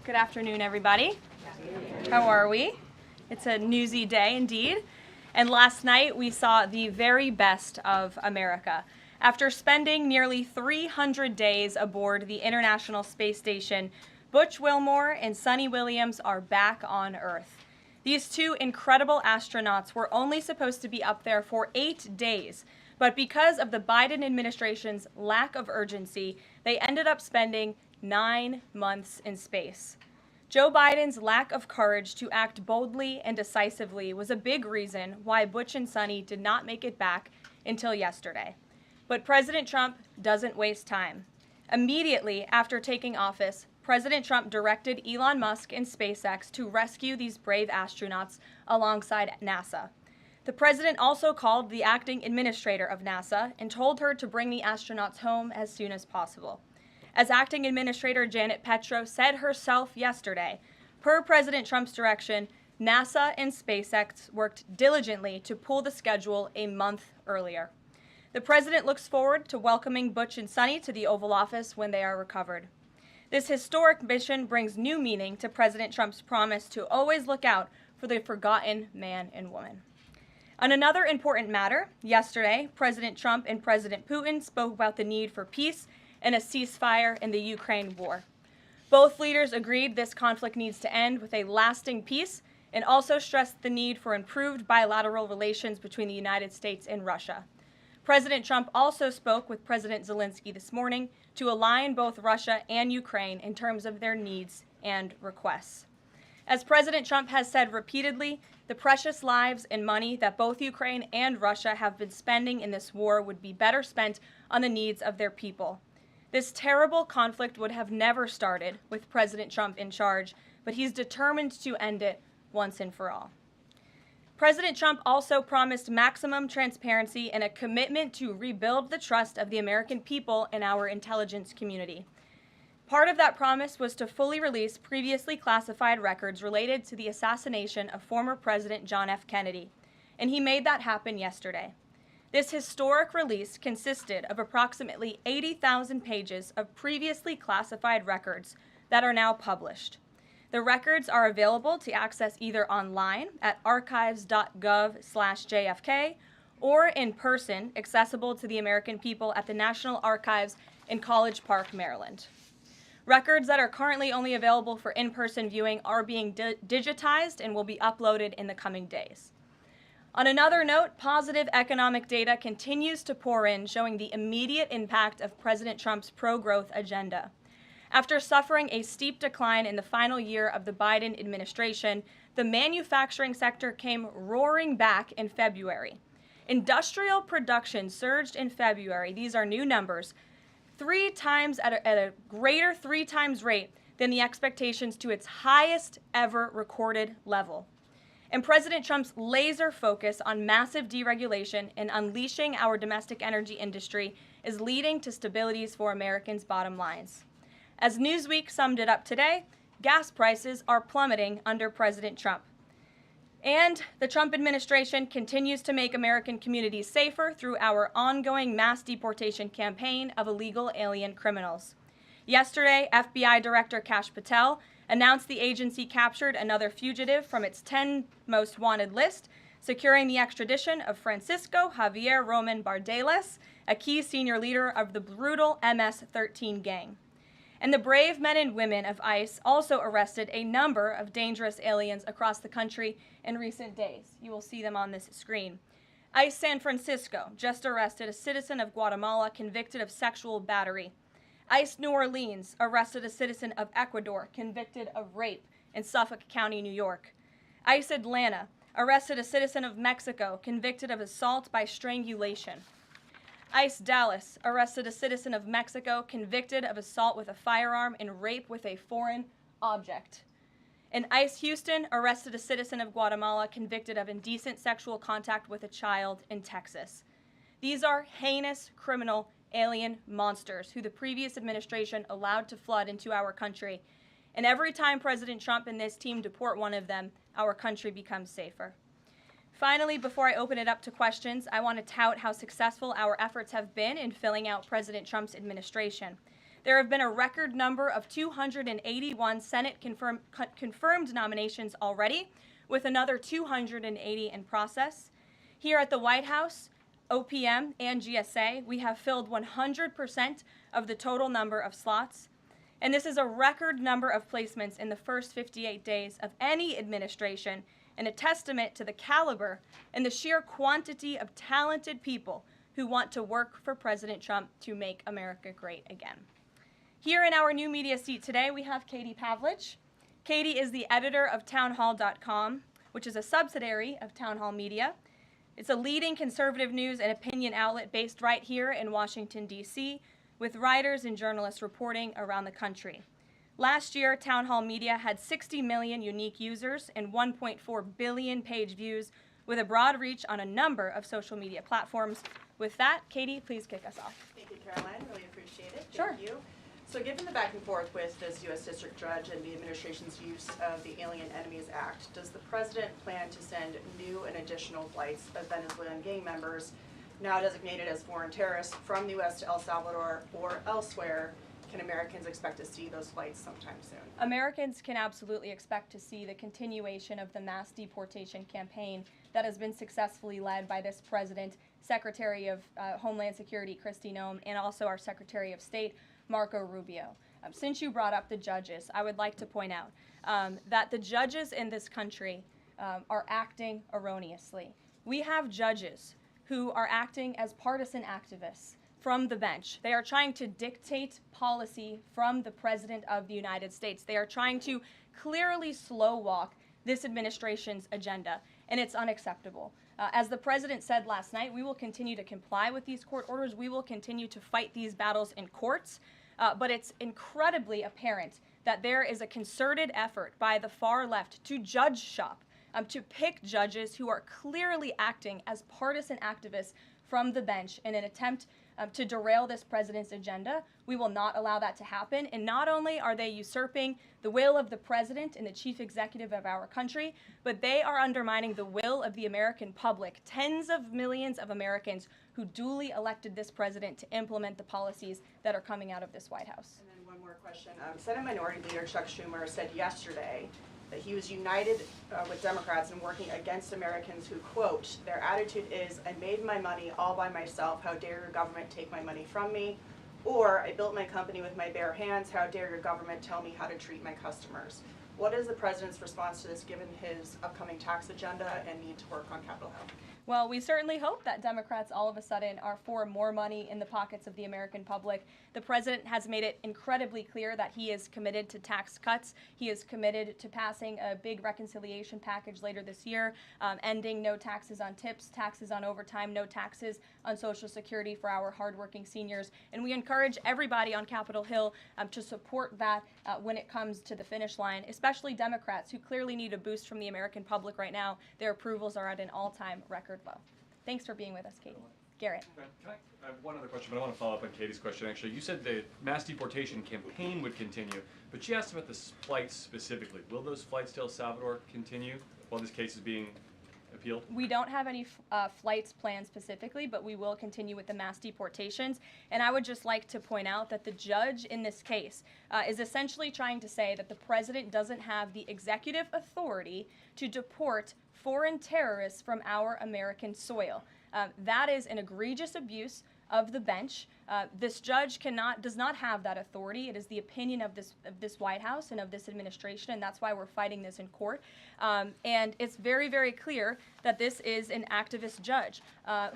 Good afternoon, everybody. How are we? It's a newsy day indeed. And last night we saw the very best of America. After spending nearly 300 days aboard the International Space Station, Butch Wilmore and Suni Williams are back on Earth. These two incredible astronauts were only supposed to be up there for 8 days, but because of the Biden administration's lack of urgency, they ended up spending 9 months in space. Joe Biden's lack of courage to act boldly and decisively was a big reason why Butch and Suni did not make it back until yesterday. But President Trump doesn't waste time. Immediately after taking office, President Trump directed Elon Musk and SpaceX to rescue these brave astronauts alongside NASA. The president also called the acting administrator of NASA and told her to bring the astronauts home as soon as possible. As acting administrator Janet Petro said herself yesterday, per President Trump's direction, NASA and SpaceX worked diligently to pull the schedule a month earlier. The president looks forward to welcoming Butch and Suni to the Oval Office when they are recovered. This historic mission brings new meaning to President Trump's promise to always look out for the forgotten man and woman. On another important matter, yesterday, President Trump and President Putin spoke about the need for peace and a ceasefire in the Ukraine war. Both leaders agreed this conflict needs to end with a lasting peace and also stressed the need for improved bilateral relations between the United States and Russia. President Trump also spoke with President Zelensky this morning to align both Russia and Ukraine in terms of their needs and requests. As President Trump has said repeatedly, the precious lives and money that both Ukraine and Russia have been spending in this war would be better spent on the needs of their people. This terrible conflict would have never started with President Trump in charge, but he's determined to end it once and for all. President Trump also promised maximum transparency and a commitment to rebuild the trust of the American people in our intelligence community. Part of that promise was to fully release previously classified records related to the assassination of former President John F. Kennedy, and he made that happen yesterday. This historic release consisted of approximately 80,000 pages of previously classified records that are now published. The records are available to access either online at archives.gov/JFK or in person, accessible to the American people at the National Archives in College Park, Maryland. Records that are currently only available for in-person viewing are being digitized and will be uploaded in the coming days. On another note, positive economic data continues to pour in, showing the immediate impact of President Trump's pro-growth agenda. After suffering a steep decline in the final year of the Biden administration, the manufacturing sector came roaring back in February. Industrial production surged in February, these are new numbers, 3 times at a greater 3 times rate than the expectations to its highest ever recorded level. And President Trump's laser focus on massive deregulation and unleashing our domestic energy industry is leading to stabilities for Americans' bottom lines. As Newsweek summed it up today, gas prices are plummeting under President Trump. And the Trump administration continues to make American communities safer through our ongoing mass deportation campaign of illegal alien criminals. Yesterday, FBI Director Kash Patel announced the agency captured another fugitive from its 10 most wanted list, securing the extradition of Francisco Javier Roman Bardeles, a key senior leader of the brutal MS-13 gang. And the brave men and women of ICE also arrested a number of dangerous aliens across the country in recent days. You will see them on this screen. ICE San Francisco just arrested a citizen of Guatemala convicted of sexual battery. ICE New Orleans arrested a citizen of Ecuador convicted of rape in Suffolk County, New York. ICE Atlanta arrested a citizen of Mexico convicted of assault by strangulation. ICE Dallas arrested a citizen of Mexico convicted of assault with a firearm and rape with a foreign object. And ICE Houston arrested a citizen of Guatemala convicted of indecent sexual contact with a child in Texas. These are heinous criminal alien monsters who the previous administration allowed to flood into our country. And every time President Trump and this team deport one of them, our country becomes safer. Finally, before I open it up to questions, I want to tout how successful our efforts have been in filling out President Trump's administration. There have been a record number of 281 Senate confirmed nominations already, with another 280 in process. Here at the White House, OPM and GSA, we have filled 100% of the total number of slots. And this is a record number of placements in the first 58 days of any administration, and a testament to the caliber and the sheer quantity of talented people who want to work for President Trump to make America great again. Here in our new media seat today, we have Katie Pavlich. Katie is the editor of townhall.com, which is a subsidiary of Town Hall Media. It's a leading conservative news and opinion outlet based right here in Washington, D.C., with writers and journalists reporting around the country. Last year, Town Hall Media had 60 million unique users and 1.4 billion page views, with a broad reach on a number of social media platforms. With that, Katie, please kick us off. Thank you, Karoline. Really appreciate it. Sure. Thank you. So given the back and forth with this U.S. District Judge and the administration's use of the Alien Enemies Act, does the president plan to send new and additional flights of Venezuelan gang members, now designated as foreign terrorists, from the U.S. to El Salvador or elsewhere? Can Americans expect to see those flights sometime soon? Americans can absolutely expect to see the continuation of the mass deportation campaign that has been successfully led by this president, Secretary of Homeland Security Kristi Noem, and also our Secretary of State, Marco Rubio. Since you brought up the judges, I would like to point out that the judges in this country are acting erroneously. We have judges who are acting as partisan activists from the bench. They are trying to dictate policy from the President of the United States. They are trying to clearly slow walk this administration's agenda, and it's unacceptable. As the President said last night, we will continue to comply with these court orders. We will continue to fight these battles in courts, but it's incredibly apparent that there is a concerted effort by the far left to judge shop, to pick judges who are clearly acting as partisan activists from the bench in an attempt to derail this president's agenda. We will not allow that to happen. And not only are they usurping the will of the president and the chief executive of our country, but they are undermining the will of the American public, tens of millions of Americans who duly elected this president to implement the policies that are coming out of this White House. And then one more question. Senate Minority Leader Chuck Schumer said yesterday that he was united with Democrats in working against Americans who, quote, their attitude is, I made my money all by myself, how dare your government take my money from me? Or, I built my company with my bare hands, how dare your government tell me how to treat my customers? What is the president's response to this, given his upcoming tax agenda and need to work on Capitol Hill? Well, we certainly hope that Democrats all of a sudden are for more money in the pockets of the American public. The president has made it incredibly clear that he is committed to tax cuts. He is committed to passing a big reconciliation package later this year, ending no taxes on tips, taxes on overtime, no taxes on Social Security for our hardworking seniors. And we encourage everybody on Capitol Hill to support that when it comes to the finish line, especially Democrats who clearly need a boost from the American public right now. Their approvals are at an all-time record low. Thanks for being with us, Katie. Garrett. I have one other question, but I want to follow up on Katie's question, actually. You said the mass deportation campaign would continue, but she asked about the flights specifically. Will those flights to El Salvador continue while this case is being appealed? We don't have any flights planned specifically, but we will continue with the mass deportations. And I would just like to point out that the judge in this case is essentially trying to say that the president doesn't have the executive authority to deport foreign terrorists from our American soil. That is an egregious abuse of the bench. This judge does not have that authority. It is the opinion of this White House and of this administration, and that's why we're fighting this in court. And it's very, very clear that this is an activist judge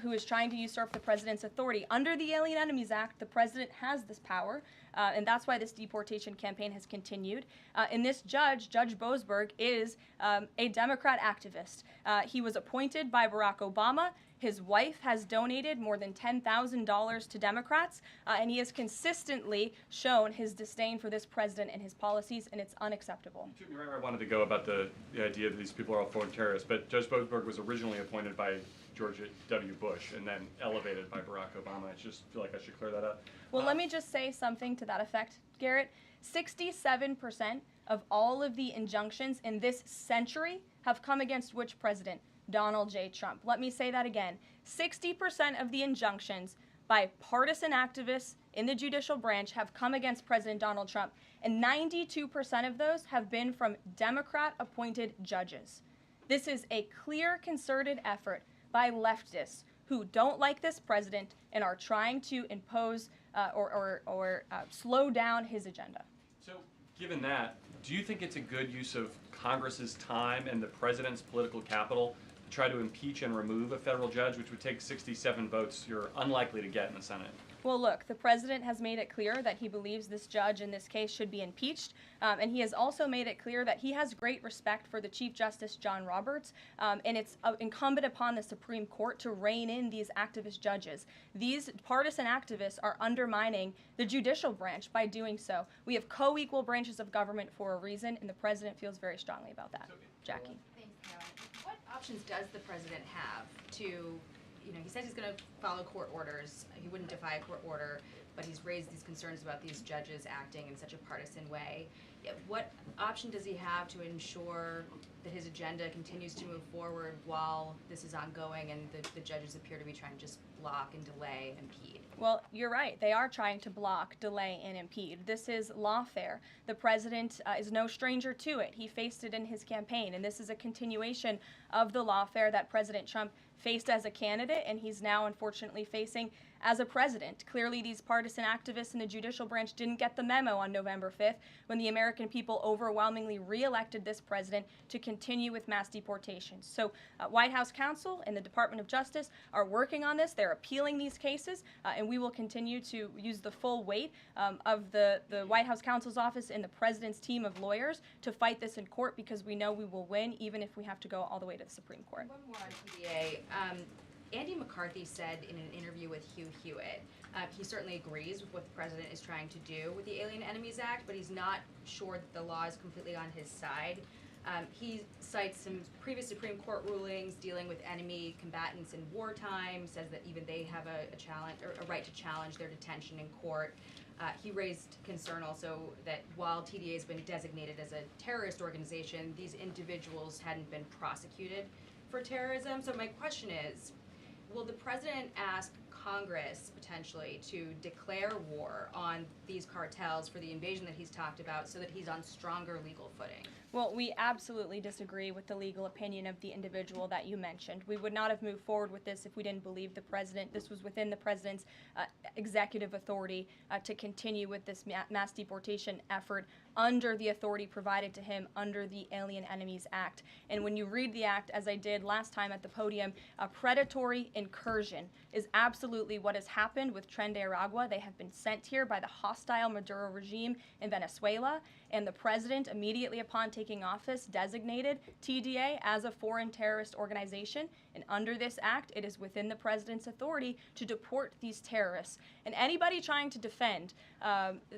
who is trying to usurp the president's authority. Under the Alien Enemies Act, the president has this power, and that's why this deportation campaign has continued. And this judge, Judge Boasberg, is a Democrat activist. He was appointed by Barack Obama. His wife has donated more than $10,000 to Democrats, and he has consistently shown his disdain for this president and his policies, and it's unacceptable. You took me right where I wanted to go about the idea that these people are all foreign terrorists, but Judge Boasberg was originally appointed by George W. Bush and then elevated by Barack Obama. I just feel like I should clear that up. Well, let me just say something to that effect, Garrett. 67% of all of the injunctions in this century have come against which president? Donald J. Trump. Let me say that again. 60% of the injunctions by partisan activists in the judicial branch have come against President Donald Trump, and 92% of those have been from Democrat-appointed judges. This is a clear, concerted effort by leftists who don't like this president and are trying to impose or slow down his agenda. So, given that, do you think it's a good use of Congress's time and the president's political capital to try to impeach and remove a federal judge, which would take 67 votes you're unlikely to get in the Senate? Well, look, the president has made it clear that he believes this judge in this case should be impeached, and he has also made it clear that he has great respect for the Chief Justice John Roberts, and it's incumbent upon the Supreme Court to rein in these activist judges. These partisan activists are undermining the judicial branch by doing so. We have co-equal branches of government for a reason, and the president feels very strongly about that. Jackie. Thanks, Caroline. What options does the president have to, he says he's going to follow court orders. He wouldn't defy a court order, but he's raised these concerns about these judges acting in such a partisan way. What option does he have to ensure that his agenda continues to move forward while this is ongoing and the judges appear to be trying to just block and delay and impede? Well, you're right. They are trying to block, delay, and impede. This is lawfare. The president is no stranger to it. He faced it in his campaign, and this is a continuation of the lawfare that President Trump faced as a candidate, and he's now unfortunately facing as a president. Clearly, these partisan activists in the judicial branch didn't get the memo on November 5th when the American people overwhelmingly re-elected this president to continue with mass deportations. So White House counsel and the Department of Justice are working on this. They're appealing these cases, and we will continue to use the full weight of the White House counsel's office and the president's team of lawyers to fight this in court, because we know we will win even if we have to go all the way to the Supreme Court. One more on TDA. Andy McCarthy said in an interview with Hugh Hewitt, he certainly agrees with what the president is trying to do with the Alien Enemies Act, but he's not sure that the law is completely on his side. He cites some previous Supreme Court rulings dealing with enemy combatants in wartime, says that even they have a right to challenge their detention in court. He raised concern also that while TDA has been designated as a terrorist organization, these individuals hadn't been prosecuted for terrorism. So my question is, will the president ask Congress potentially to declare war on these cartels for the invasion that he's talked about so that he's on stronger legal footing? Well, we absolutely disagree with the legal opinion of the individual that you mentioned. We would not have moved forward with this if we didn't believe the president. This was within the president's executive authority to continue with this mass deportation effort under the authority provided to him under the Alien Enemies Act. And when you read the act, as I did last time at the podium, a predatory incursion is absolutely what has happened with Tren de Aragua. They have been sent here by the hostile Maduro regime in Venezuela, and the president, immediately upon taking office, designated TDA as a foreign terrorist organization. And under this act, it is within the president's authority to deport these terrorists. And anybody trying to defend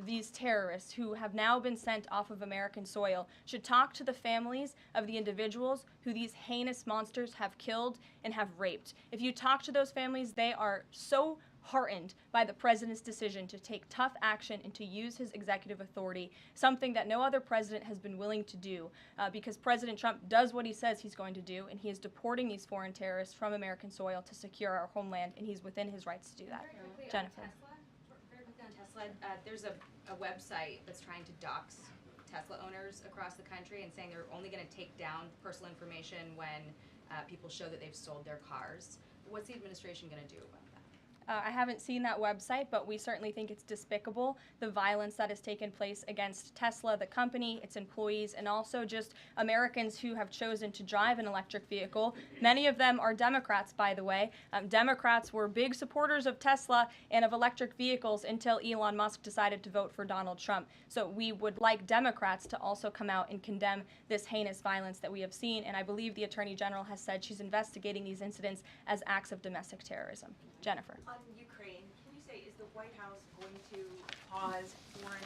these terrorists who have now been sent off of American soil should talk to the families of the individuals who these heinous monsters have killed and have raped. If you talk to those families, they are so heartened by the president's decision to take tough action and to use his executive authority, something that no other president has been willing to do, because President Trump does what he says he's going to do, and he is deporting these foreign terrorists from American soil to secure our homeland, and he's within his rights to do that. Very quickly Jennifer. Very quickly on Tesla, there's a website that's trying to dox Tesla owners across the country and saying they're only going to take down personal information when people show that they've sold their cars. What's the administration going to do about that? I haven't seen that website, but we certainly think it's despicable, the violence that has taken place against Tesla, the company, its employees, and also just Americans who have chosen to drive an electric vehicle. Many of them are Democrats, by the way. Democrats were big supporters of Tesla and of electric vehicles until Elon Musk decided to vote for Donald Trump. So we would like Democrats to also come out and condemn this heinous violence that we have seen, and I believe the Attorney General has said she's investigating these incidents as acts of domestic terrorism. Jennifer. On Ukraine, can you say, is the White House going to pause foreign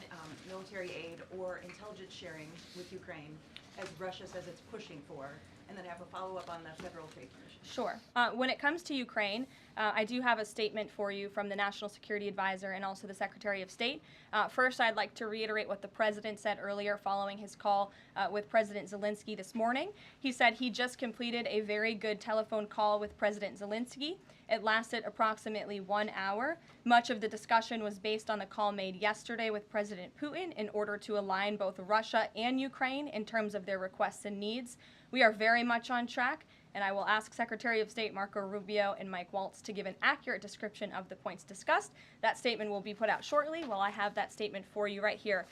military aid or intelligence sharing with Ukraine, as Russia says it's pushing for, and then have a follow-up on the Federal Trade Commission? Sure. When it comes to Ukraine, I do have a statement for you from the National Security Advisor and also the Secretary of State. First, I'd like to reiterate what the President said earlier following his call with President Zelensky this morning. He said he just completed a very good telephone call with President Zelensky. It lasted approximately 1 hour. Much of the discussion was based based on the call made yesterday with President Putin in order to align both Russia and Ukraine in terms of their requests and needs. We are very much on track, and I will ask Secretary of State Marco Rubio and Mike Waltz to give an accurate description of the points discussed. That statement will be put out shortly. While I have that statement for you right here,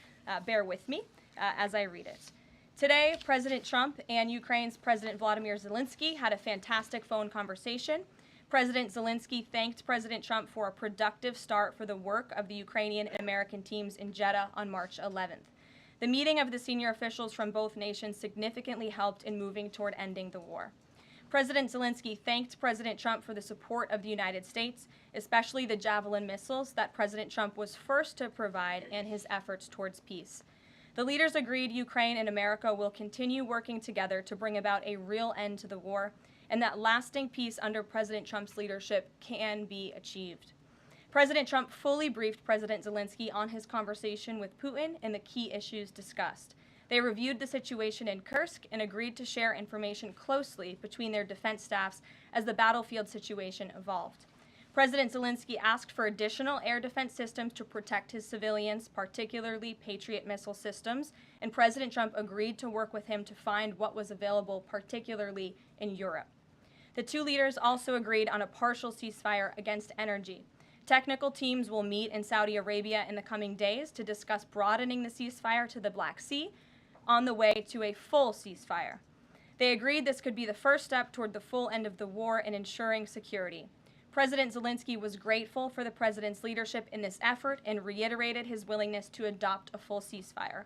bear with me as I read it. Today, President Trump and Ukraine's President Vladimir Zelensky had a fantastic phone conversation. President Zelensky thanked President Trump for a productive start for the work of the Ukrainian and American teams in Jeddah on March 11th. The meeting of the senior officials from both nations significantly helped in moving toward ending the war. President Zelensky thanked President Trump for the support of the United States, especially the Javelin missiles that President Trump was first to provide and his efforts towards peace. The leaders agreed Ukraine and America will continue working together to bring about a real end to the war, and that lasting peace under President Trump's leadership can be achieved. President Trump fully briefed President Zelensky on his conversation with Putin and the key issues discussed. They reviewed the situation in Kursk and agreed to share information closely between their defense staffs as the battlefield situation evolved. President Zelensky asked for additional air defense systems to protect his civilians, particularly Patriot missile systems, and President Trump agreed to work with him to find what was available, particularly in Europe. The two leaders also agreed on a partial ceasefire against energy. Technical teams will meet in Saudi Arabia in the coming days to discuss broadening the ceasefire to the Black Sea on the way to a full ceasefire. They agreed this could be the first step toward the full end of the war and ensuring security. President Zelensky was grateful for the president's leadership in this effort and reiterated his willingness to adopt a full ceasefire.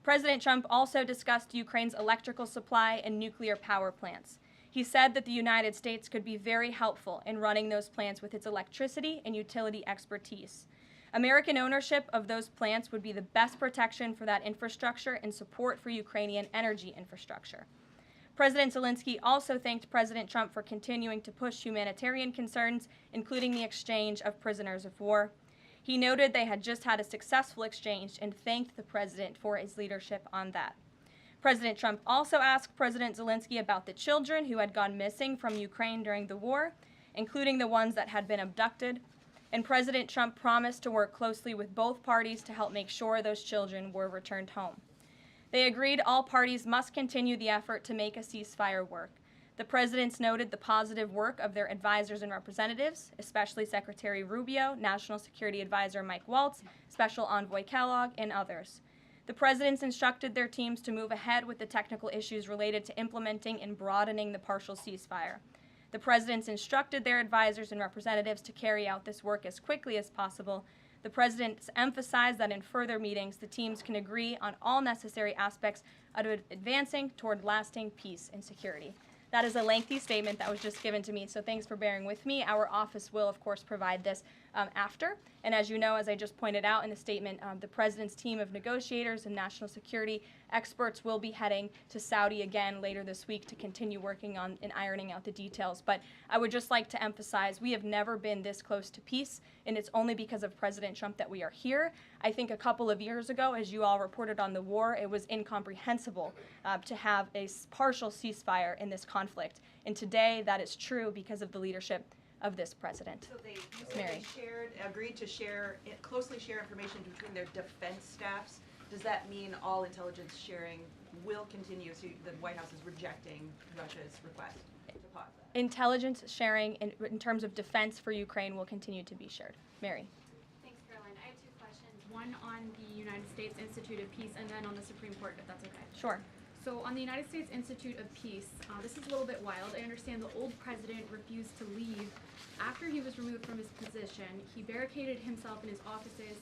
President Trump also discussed Ukraine's electrical supply and nuclear power plants. He said that the United States could be very helpful in running those plants with its electricity and utility expertise. American ownership of those plants would be the best protection for that infrastructure and support for Ukrainian energy infrastructure. President Zelensky also thanked President Trump for continuing to push humanitarian concerns, including the exchange of prisoners of war. He noted they had just had a successful exchange and thanked the president for his leadership on that. President Trump also asked President Zelensky about the children who had gone missing from Ukraine during the war, including the ones that had been abducted, and President Trump promised to work closely with both parties to help make sure those children were returned home. They agreed all parties must continue the effort to make a ceasefire work. The presidents noted the positive work of their advisors and representatives, especially Secretary Rubio, National Security Advisor Mike Waltz, Special Envoy Kellogg, and others. The presidents instructed their teams to move ahead with the technical issues related to implementing and broadening the partial ceasefire. The presidents instructed their advisors and representatives to carry out this work as quickly as possible. The presidents emphasized that in further meetings, the teams can agree on all necessary aspects of advancing toward lasting peace and security. That is a lengthy statement that was just given to me, so thanks for bearing with me. Our office will, of course, provide this after. And as you know, as I just pointed out in the statement, the president's team of negotiators and national security experts will be heading to Saudi again later this week to continue working on and ironing out the details. But I would just like to emphasize we have never been this close to peace, and it's only because of President Trump that we are here. I think a couple of years ago, as you all reported on the war, it was incomprehensible to have a partial ceasefire in this conflict. And today, that is true because of the leadership of this president. So you Mary. agreed to closely share information between their defense staffs. Does that mean all intelligence sharing will continue? So the White House is rejecting Russia's request to pause that? Intelligence sharing in terms of defense for Ukraine will continue to be shared. Mary. Thanks, Caroline. I have two questions. One on the United States Institute of Peace and then on the Supreme Court, if that's okay. Sure. So on the United States Institute of Peace, this is a little bit wild. I understand the old president refused to leave after he was removed from his position. He barricaded himself in his offices,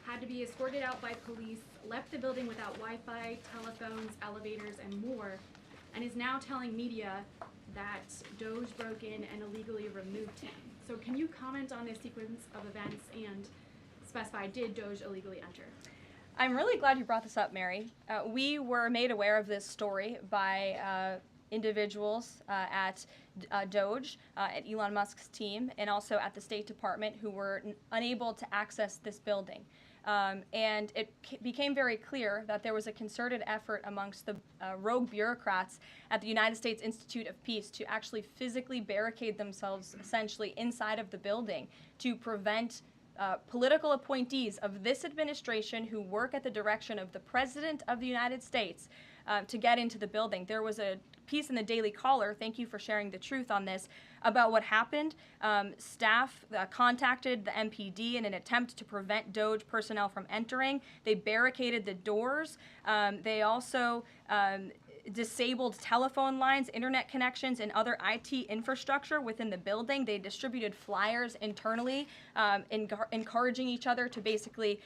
had to be escorted out by police, left the building without Wi-Fi, telephones, elevators, and more, and is now telling media that Doge broke in and illegally removed him. So can you comment on this sequence of events and specify, did Doge illegally enter? I'm really glad you brought this up, Mary. We were made aware of this story by individuals at Doge, at Elon Musk's team, and also at the State Department who were unable to access this building. And it became very clear that there was a concerted effort amongst the rogue bureaucrats at the United States Institute of Peace to actually physically barricade themselves essentially inside of the building to prevent political appointees of this administration who work at the direction of the President of the United States to get into the building. There was a piece in the Daily Caller, thank you for sharing the truth on this, about what happened. Staff contacted the MPD in an attempt to prevent DOJ personnel from entering. They barricaded the doors. They also disabled telephone lines, internet connections, and other IT infrastructure within the building. They distributed flyers internally, encouraging each other to basically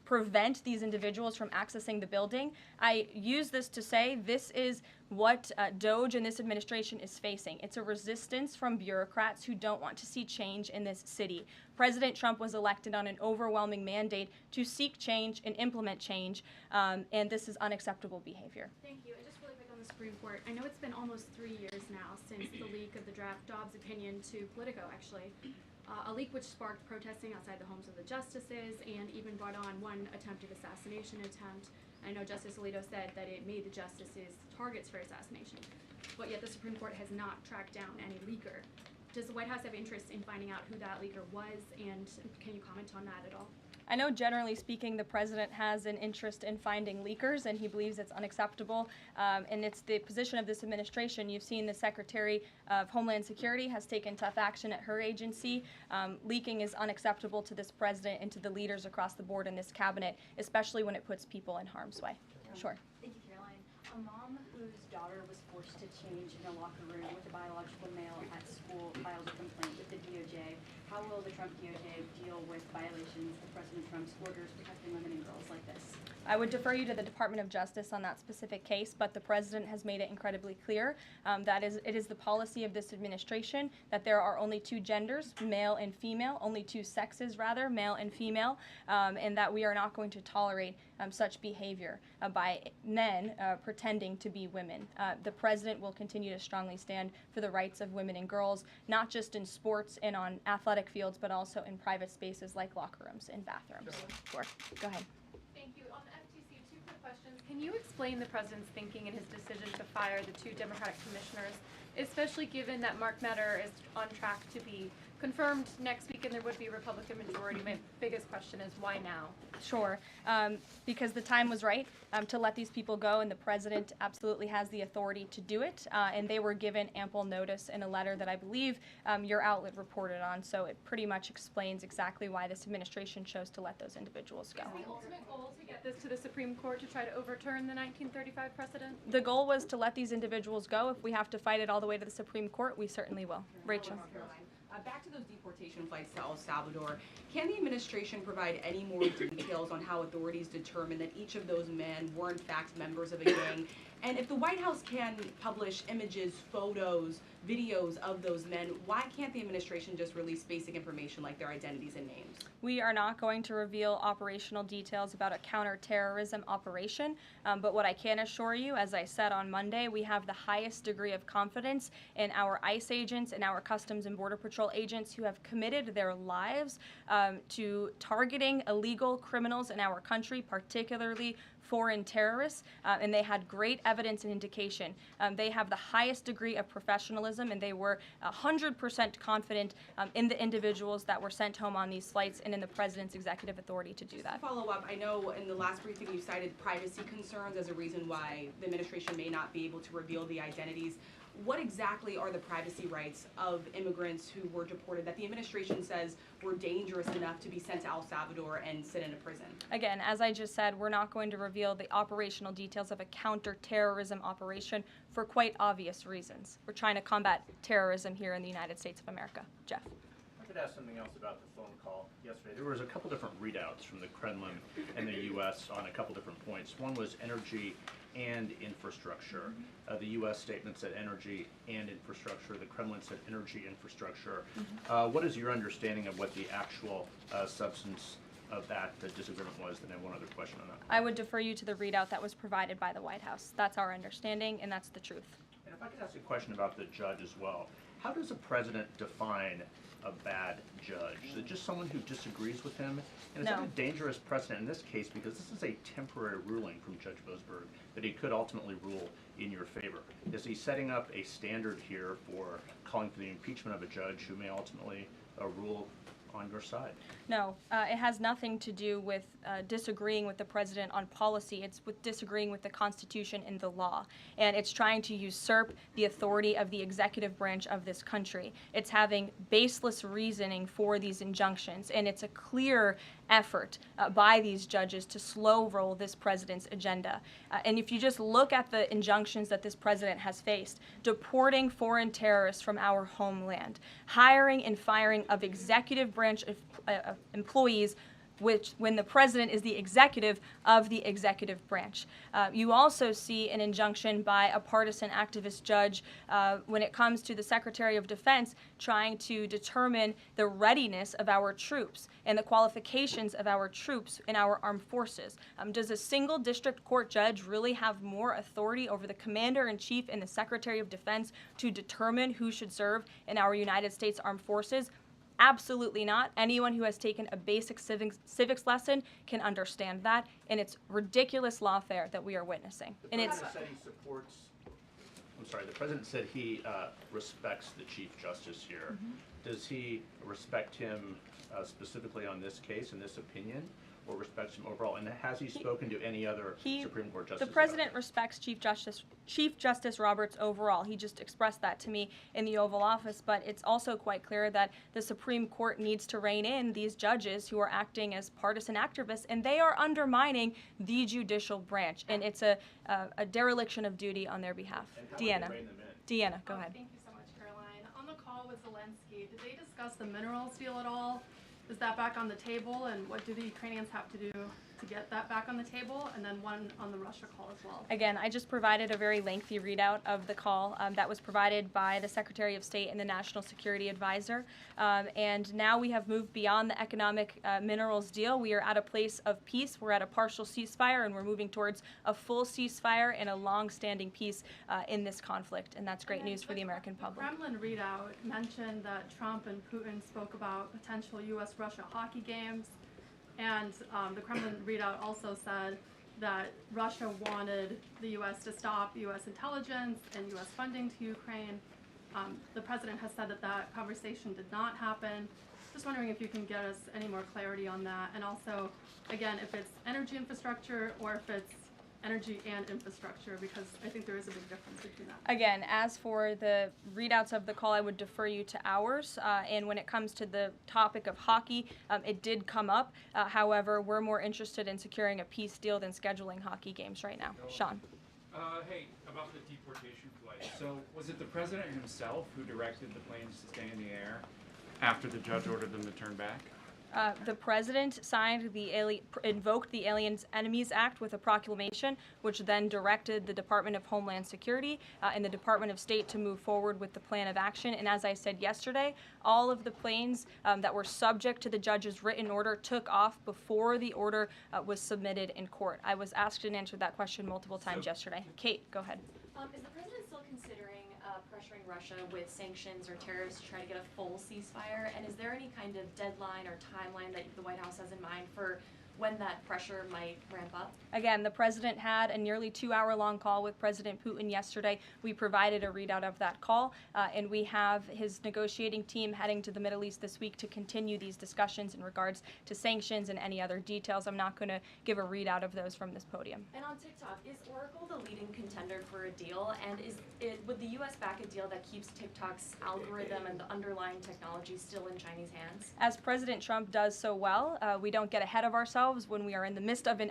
prevent these individuals from accessing the building. I use this to say this is what DOJ and this administration is facing. It's a resistance from bureaucrats who don't want to see change in this city. President Trump was elected on an overwhelming mandate to seek change and implement change, and this is unacceptable behavior. Thank you. And just really quick on the Supreme Court, I know it's been almost 3 years now since the leak of the draft Dobbs opinion to Politico, actually. A leak which sparked protesting outside the homes of the justices and even brought on one attempted assassination attempt. I know Justice Alito said that it made the justices targets for assassination, but yet the Supreme Court has not tracked down any leaker. Does the White House have interest in finding out who that leaker was, and can you comment on that at all? I know generally speaking the president has an interest in finding leakers and he believes it's unacceptable, and it's the position of this administration. You've seen the Secretary of Homeland Security has taken tough action at her agency. Leaking is unacceptable to this president and to the leaders across the board in this cabinet, especially when it puts people in harm's way. Sure. Thank you, Caroline. A mom whose daughter was forced to change in a locker room with a biological male at school filed a complaint with the DOJ. How will the Trump DOJ deal with violations of President Trump's orders protecting women and girls like this? I would defer you to the Department of Justice on that specific case, but the president has made it incredibly clear that it is the policy of this administration that there are only two genders, male and female, only two sexes rather, male and female, and that we are not going to tolerate such behavior by men pretending to be women. The president will continue to strongly stand for the rights of women and girls, not just in sports and on athletic fields, but also in private spaces like locker rooms and bathrooms. Sure. Go ahead. Thank you. On the FTC, two quick questions. Can you explain the president's thinking in his decision to fire the two Democratic commissioners, especially given that Mark Meadow is on track to be confirmed next week and there would be a Republican majority? My biggest question is why now? Sure, because the time was right to let these people go, and the president absolutely has the authority to do it, and they were given ample notice in a letter that I believe your outlet reported on, so it pretty much explains exactly why this administration chose to let those individuals go. Is the ultimate goal to get this to the Supreme Court to try to overturn the 1935 precedent? The goal was to let these individuals go. If we have to fight it all the way to the Supreme Court, we certainly will. Rachel. Back to those deportation flights to El Salvador, can the administration provide any more details on how authorities determined that each of those men were in fact members of a gang? And if the White House can publish images, photos, videos of those men, why can't the administration just release basic information like their identities and names? We are not going to reveal operational details about a counterterrorism operation, but what I can assure you, as I said on Monday, we have the highest degree of confidence in our ICE agents and our Customs and Border Patrol agents who have committed their lives to targeting illegal criminals in our country, particularly foreign terrorists, and they had great evidence and indication. They have the highest degree of professionalism, and they were 100% confident in the individuals that were sent home on these flights and in the president's executive authority to do Just that. to follow up, I know in the last briefing you cited privacy concerns as a reason why the administration may not be able to reveal the identities. What exactly are the privacy rights of immigrants who were deported that the administration says were dangerous enough to be sent to El Salvador and sit in a prison? Again, as I just said, we're not going to reveal the operational details of a counterterrorism operation for quite obvious reasons. We're trying to combat terrorism here in the United States of America. Jeff. I could ask something else about the phone call yesterday. There was a couple different readouts from the Kremlin and the U.S. on a couple different points. One was energy and infrastructure. The U.S. statement said energy and infrastructure. The Kremlin said energy infrastructure. What is your understanding of what the actual substance of that disagreement was? Then I have one other question on that. I would defer you to the readout that was provided by the White House. That's our understanding, and that's the truth. And if I could ask a question about the judge as well. How does a president define a bad judge? Is it just someone who disagrees with him? And is that a dangerous precedent in this case, because this is a temporary ruling from Judge Boasberg that he could ultimately rule in your favor? Is he setting up a standard here for calling for the impeachment of a judge who may ultimately rule on your side. No, it has nothing to do with disagreeing with the president on policy. It's with disagreeing with the Constitution and the law. And it's trying to usurp the authority of the executive branch of this country. It's having baseless reasoning for these injunctions. And it's a clear effort by these judges to slow roll this president's agenda. And if you just look at the injunctions that this president has faced, deporting foreign terrorists from our homeland, hiring and firing of executive branch employees, which when the president is the executive of the executive branch. You also see an injunction by a partisan activist judge when it comes to the Secretary of Defense trying to determine the readiness of our troops and the qualifications of our troops in our armed forces. Does a single district court judge really have more authority over the Commander-in-Chief and the Secretary of Defense to determine who should serve in our United States Armed Forces? Absolutely not. Anyone who has taken a basic civics lesson can understand that, and it's ridiculous lawfare that we are witnessing. The president said he supports. I'm sorry. The president said he respects the Chief Justice here. Mm-hmm. Does he respect him specifically on this case and this opinion, or respects him overall? And has he spoken to any other Supreme Court justice? The president respects Chief Justice Roberts overall. He just expressed that to me in the Oval Office, but it's also quite clear that the Supreme Court needs to rein in these judges who are acting as partisan activists, and they are undermining the judicial branch, and it's a dereliction of duty on their behalf. Deanna, go ahead. Thank you so much, Caroline. On the call with Zelensky, did they discuss the minerals deal at all? Is that back on the table, and what do the Ukrainians have to do to get that back on the table? And then one on the Russia call as well. Again, I just provided a very lengthy readout of the call that was provided by the Secretary of State and the National Security Advisor. And now we have moved beyond the economic minerals deal. We are at a place of peace. We're at a partial ceasefire, and we're moving towards a full ceasefire and a long-standing peace in this conflict. And that's great news for the American public. The Kremlin readout mentioned that Trump and Putin spoke about potential U.S.-Russia hockey games. And the Kremlin readout also said that Russia wanted the U.S. to stop U.S. intelligence and U.S. funding to Ukraine. The president has said that that conversation did not happen. Just wondering if you can get us any more clarity on that. And also, again, if it's energy infrastructure or if it's energy and infrastructure, because I think there is a big difference between that. Again, as for the readouts of the call, I would defer you to ours. And when it comes to the topic of hockey, it did come up. However, we're more interested in securing a peace deal than scheduling hockey games right now. Sean. Hey, about the deportation flight. So was it the president himself who directed the planes to stay in the air after the judge ordered them to turn back? The president invoked the Aliens Enemies Act with a proclamation, which then directed the Department of Homeland Security and the Department of State to move forward with the plan of action. And as I said yesterday, all of the planes that were subject to the judge's written order took off before the order was submitted in court. I was asked and answered that question multiple times yesterday. Kate, go ahead. Is the president still considering pressuring Russia with sanctions or tariffs to try to get a full ceasefire? And is there any kind of deadline or timeline that the White House has in mind for when that pressure might ramp up? Again, the president had a nearly 2-hour-long call with President Putin yesterday. We provided a readout of that call, and we have his negotiating team heading to the Middle East this week to continue these discussions in regards to sanctions and any other details. I'm not going to give a readout of those from this podium. And on TikTok, is Oracle the leading contender for a deal? And would the U.S. back a deal that keeps TikTok's algorithm and the underlying technology still in Chinese hands? As President Trump does so well, we don't get ahead of ourselves when we are in the midst of the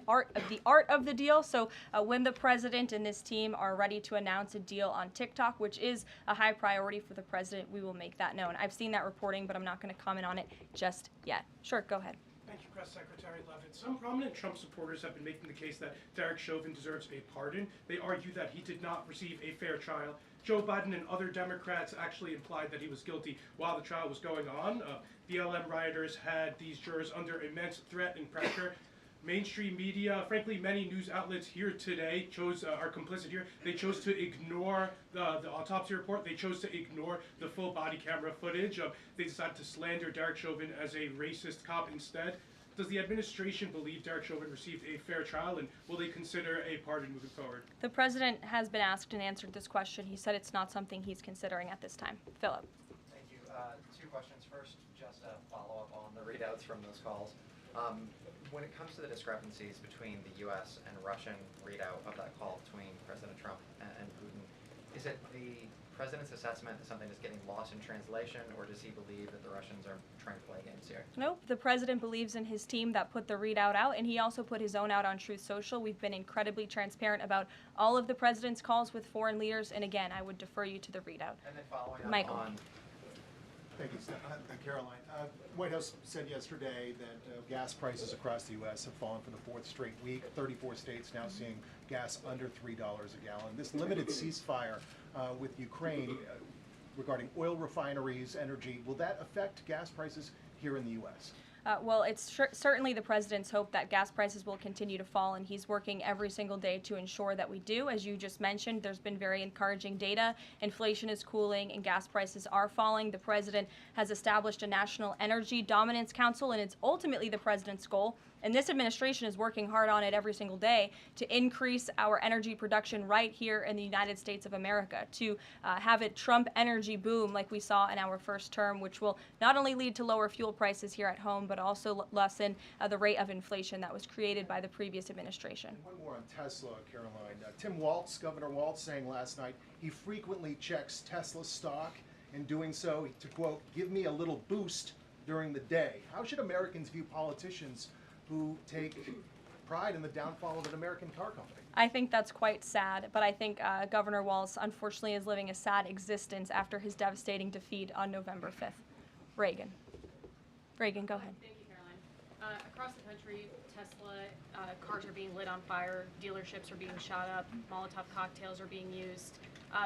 art of the deal. So when the president and this team are ready to announce a deal on TikTok, which is a high priority for the president, we will make that known. I've seen that reporting, but I'm not going to comment on it just yet. Sure, go ahead. Thank you, Press Secretary Leavitt. Some prominent Trump supporters have been making the case that Derek Chauvin deserves a pardon. They argue that he did not receive a fair trial. Joe Biden and other Democrats actually implied that he was guilty while the trial was going on. BLM rioters had these jurors under immense threat and pressure. Mainstream media, frankly, many news outlets here today are complicit here. They chose to ignore the autopsy report. They chose to ignore the full body camera footage. They decided to slander Derek Chauvin as a racist cop instead. Does the administration believe Derek Chauvin received a fair trial, and will they consider a pardon moving forward? The president has been asked and answered this question. He said it's not something he's considering at this time. Philip. Thank you. Two questions. First, Just a follow-up on the readouts from those calls. When it comes to the discrepancies between the U.S. and Russian readout of that call between President Trump and Putin, is it the president's assessment that something is getting lost in translation, or does he believe that the Russians are trying to play games here? Nope, the president believes in his team that put the readout out, and he also put his own out on Truth Social. We've been incredibly transparent about all of the president's calls with foreign leaders, and again, I would defer you to the readout. And then following up Michael. on Thank you, Karoline. White House said yesterday that gas prices across the U.S. have fallen for the fourth straight week. 34 states now seeing gas under $3 a gallon. This limited ceasefire with Ukraine regarding oil refineries, energy, will that affect gas prices here in the U.S.? Well, it's certainly the president's hope that gas prices will continue to fall, and he's working every single day to ensure that we do. As you just mentioned, there's been very encouraging data. Inflation is cooling and gas prices are falling. The president has established a National Energy Dominance Council, and it's ultimately the president's goal. And this administration is working hard on it every single day to increase our energy production right here in the United States of America, to have it Trump energy boom like we saw in our first term, which will not only lead to lower fuel prices here at home, but also lessen the rate of inflation that was created by the previous administration. And one more on Tesla, Caroline. Tim Waltz, Governor Waltz, saying last night he frequently checks Tesla stock, in doing so to, quote, give me a little boost during the day. How should Americans view politicians who take pride in the downfall of an American car company? I think that's quite sad, but I think Governor Walz unfortunately is living a sad existence after his devastating defeat on November 5th. Reagan, go ahead. Thank you, Caroline. Across the country, Tesla cars are being lit on fire, dealerships are being shot up, Molotov cocktails are being used.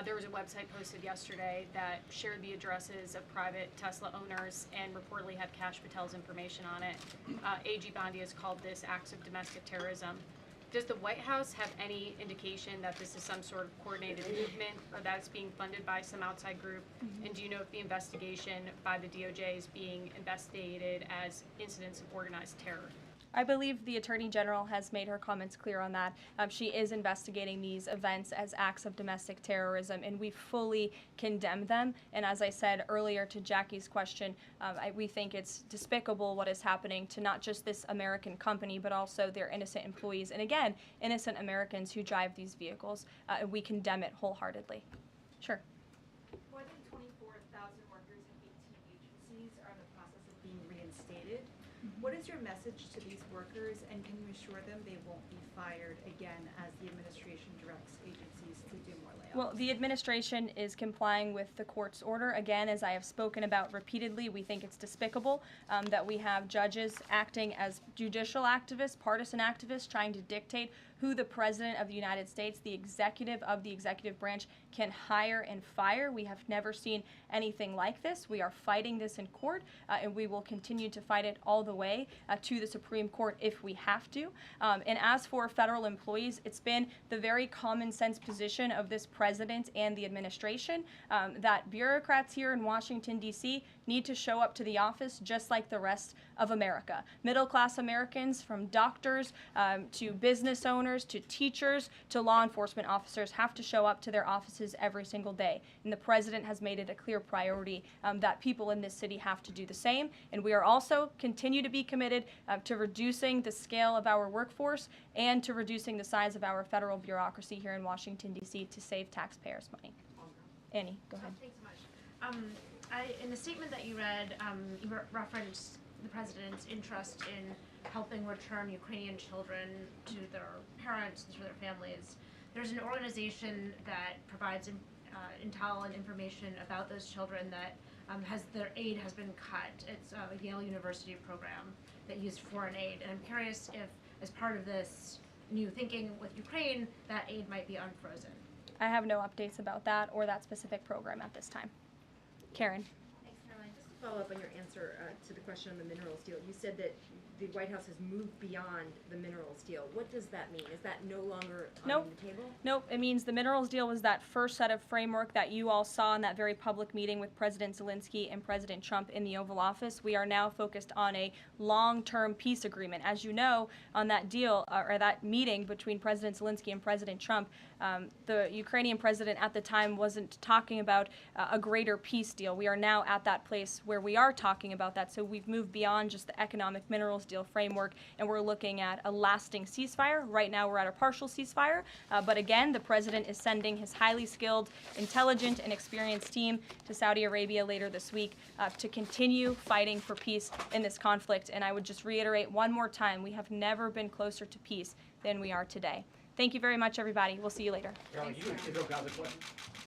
There was a website posted yesterday that shared the addresses of private Tesla owners and reportedly had Kash Patel's information on it. AG Bondi has called this acts of domestic terrorism. Does the White House have any indication that this is some sort of coordinated movement or that it's being funded by some outside group? And do you know if the investigation by the DOJ is being investigated as incidents of organized terror? I believe the Attorney General has made her comments clear on that. She is investigating these events as acts of domestic terrorism, and we fully condemn them. And as I said earlier to Jackie's question, we think it's despicable what is happening to not just this American company, but also their innocent employees. And again, innocent Americans who drive these vehicles. And we condemn it wholeheartedly. Sure. More than 24,000 workers at 18 agencies are in the process of being reinstated. What is your message to these workers, and can you assure them they won't be fired again as the administration directs agencies to do more layoffs? Well, the administration is complying with the court's order. Again, as I have spoken about repeatedly, we think it's despicable that we have judges acting as judicial activists, partisan activists, trying to dictate who the President of the United States, the executive of the executive branch, can hire and fire. We have never seen anything like this. We are fighting this in court, and we will continue to fight it all the way to the Supreme Court if we have to. And as for federal employees, it's been the very common sense position of this president and the administration that bureaucrats here in Washington, D.C. need to show up to the office just like the rest of America. Middle-class Americans, from doctors to business owners to teachers to law enforcement officers, have to show up to their offices every single day. And the president has made it a clear priority that people in this city have to do the same. And we are also continue to be committed to reducing the scale of our workforce and to reducing the size of our federal bureaucracy here in Washington, D.C. to save taxpayers' money. Annie, go ahead. Thanks so much. In the statement that you read, you referenced the president's interest in helping return Ukrainian children to their parents, to their families. There's an organization that provides intel and information about those children that their aid has been cut. It's a Yale University program that used foreign aid. And I'm curious if, as part of this new thinking with Ukraine, that aid might be unfrozen. I have no updates about that or that specific program at this time. Karen. Thanks, Caroline. Just to follow up on your answer to the question on the minerals deal, you said that the White House has moved beyond the minerals deal. What does that mean? Is that no longer on Nope. the table? Nope, it means the minerals deal was that first set of framework that you all saw in that very public meeting with President Zelensky and President Trump in the Oval Office. We are now focused on a long-term peace agreement. As you know, on that deal, or that meeting between President Zelensky and President Trump, the Ukrainian president at the time wasn't talking about a greater peace deal. We are now at that place where we are talking about that. So we've moved beyond just the economic minerals deal framework, and we're looking at a lasting ceasefire. Right now we're at a partial ceasefire, but again, the president is sending his highly skilled, intelligent, and experienced team to Saudi Arabia later this week to continue fighting for peace in this conflict. And I would just reiterate one more time, we have never been closer to peace than we are today. Thank you very much, everybody. We'll see you later. Caroline, you got a question?